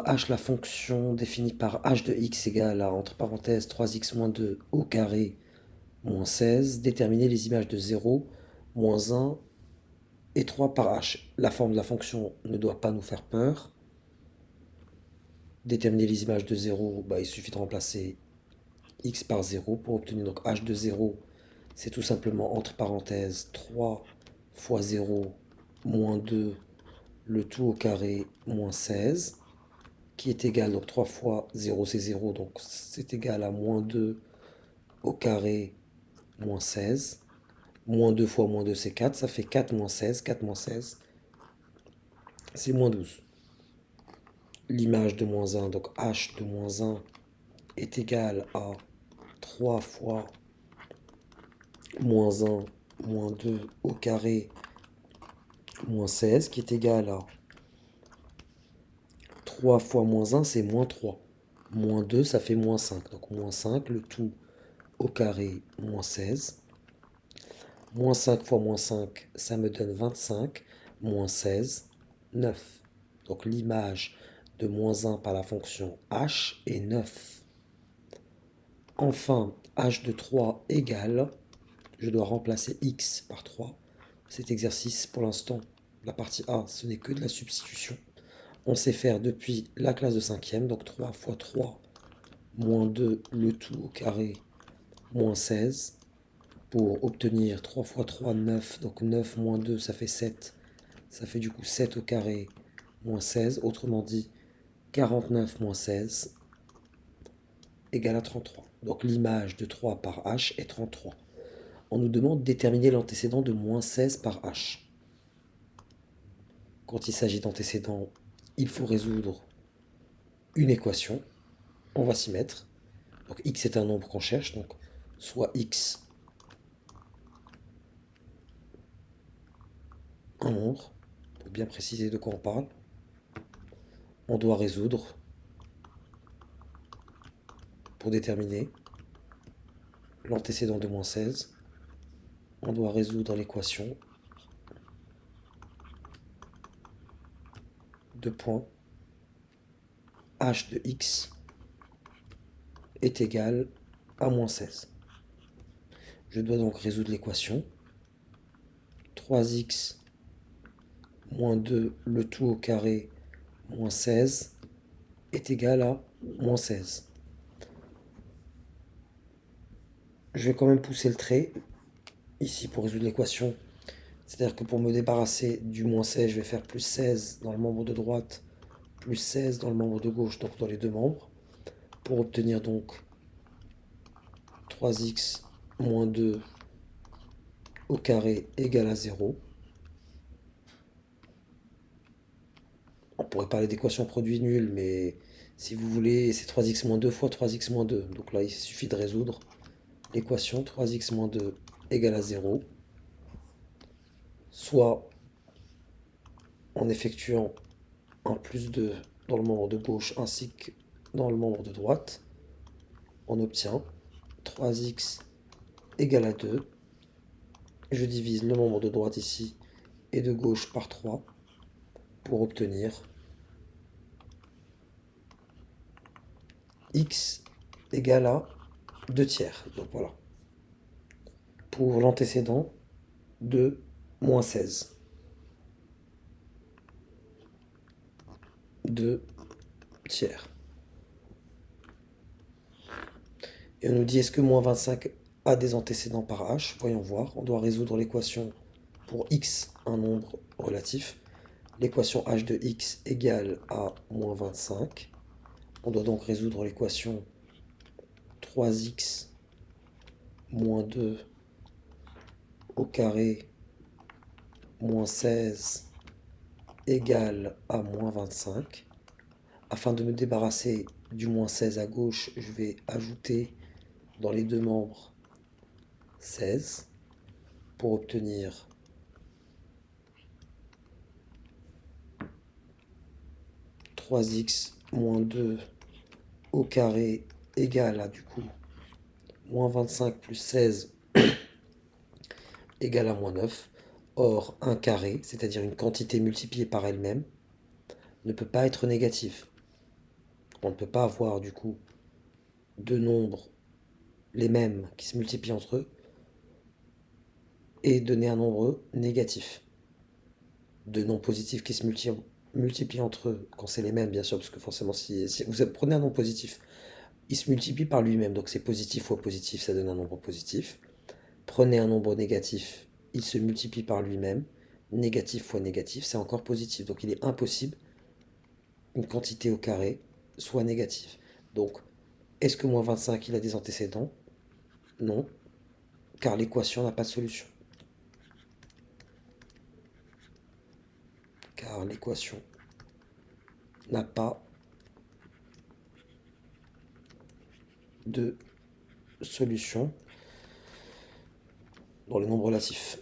h la fonction définie par h de x égale à, entre parenthèses, 3x moins 2 au carré moins 16, déterminer les images de 0, moins 1 et 3 par h. La forme de la fonction ne doit pas nous faire peur. Déterminer les images de 0, il suffit de remplacer x par 0 pour obtenir donc h de 0. C'est tout simplement entre parenthèses 3 fois 0 moins 2 le tout au carré moins 16 qui est égal, donc 3 fois 0 c'est 0, donc c'est égal à moins 2 au carré moins 16. Moins 2 fois moins 2 c'est 4, ça fait 4 moins 16, 4 moins 16 c'est moins 12. L'image de moins 1, donc h de moins 1 est égal à 3 fois moins 1 moins 2 au carré moins 16 qui est égal à 3 fois moins 1 c'est moins 3. Moins 2 ça fait moins 5. Donc moins 5 le tout au carré moins 16. Moins 5 fois moins 5 ça me donne 25. Moins 16, 9. Donc l'image de moins 1 par la fonction h est 9. Enfin, h de 3 égale, je dois remplacer x par 3. Cet exercice, pour l'instant, la partie A, ce n'est que de la substitution. On sait faire depuis la classe de 5e, donc 3 fois 3, moins 2, le tout au carré, moins 16. Pour obtenir 3 fois 3, 9, donc 9 moins 2, ça fait 7. Ça fait du coup 7 au carré, moins 16. Autrement dit, 49 moins 16 égale à 33. Donc l'image de 3 par h est 33. On nous demande de déterminer l'antécédent de moins 16 par h. Quand il s'agit d'antécédents, il faut résoudre une équation. On va s'y mettre. Donc x est un nombre qu'on cherche, donc soit x un nombre, pour bien préciser de quoi on parle. On doit résoudre pour déterminer l'antécédent de moins 16. On doit résoudre l'équation de point h de x est égal à moins 16. Je dois donc résoudre l'équation 3x moins 2 le tout au carré moins 16 est égal à moins 16. Je vais quand même pousser le trait ici pour résoudre l'équation. C'est-à-dire que pour me débarrasser du moins 16, je vais faire plus 16 dans le membre de droite, plus 16 dans le membre de gauche, donc dans les deux membres, pour obtenir donc 3x moins 2 au carré égale à 0. On pourrait parler d'équation produit nul, mais si vous voulez, c'est 3x moins 2 fois 3x moins 2. Donc là, il suffit de résoudre l'équation 3x moins 2 égale à 0, soit en effectuant un plus 2 dans le membre de gauche ainsi que dans le membre de droite, on obtient 3x égale à 2. Je divise le membre de droite ici et de gauche par 3 pour obtenir x égale à 2 tiers. Donc voilà. Pour l'antécédent de moins 16. 2 tiers. Et on nous dit, est-ce que moins 25 a des antécédents par h? Voyons voir. On doit résoudre l'équation pour x, un nombre relatif. L'équation h de x égale à moins 25. On doit donc résoudre l'équation 3x moins 2 au carré moins 16 égale à moins 25. Afin de me débarrasser du moins 16 à gauche, je vais ajouter dans les deux membres 16 pour obtenir 3x moins 2 au carré égale à du coup moins 25 plus 16 égale à moins 9. Or, un carré, c'est-à-dire une quantité multipliée par elle-même, ne peut pas être négatif. On ne peut pas avoir du coup deux nombres les mêmes qui se multiplient entre eux et donner un nombre négatif. Deux nombres positifs qui se multiplient entre eux, quand c'est les mêmes bien sûr, parce que forcément si vous prenez un nombre positif, il se multiplie par lui-même, donc c'est positif fois positif, ça donne un nombre positif. Prenez un nombre négatif, il se multiplie par lui-même, négatif fois négatif, c'est encore positif. Donc il est impossible une quantité au carré soit négative. Donc, est-ce que moins 25 il a des antécédents? Non, car l'équation n'a pas de solution. Car l'équation n'a pas de solution dans le nombre relatif.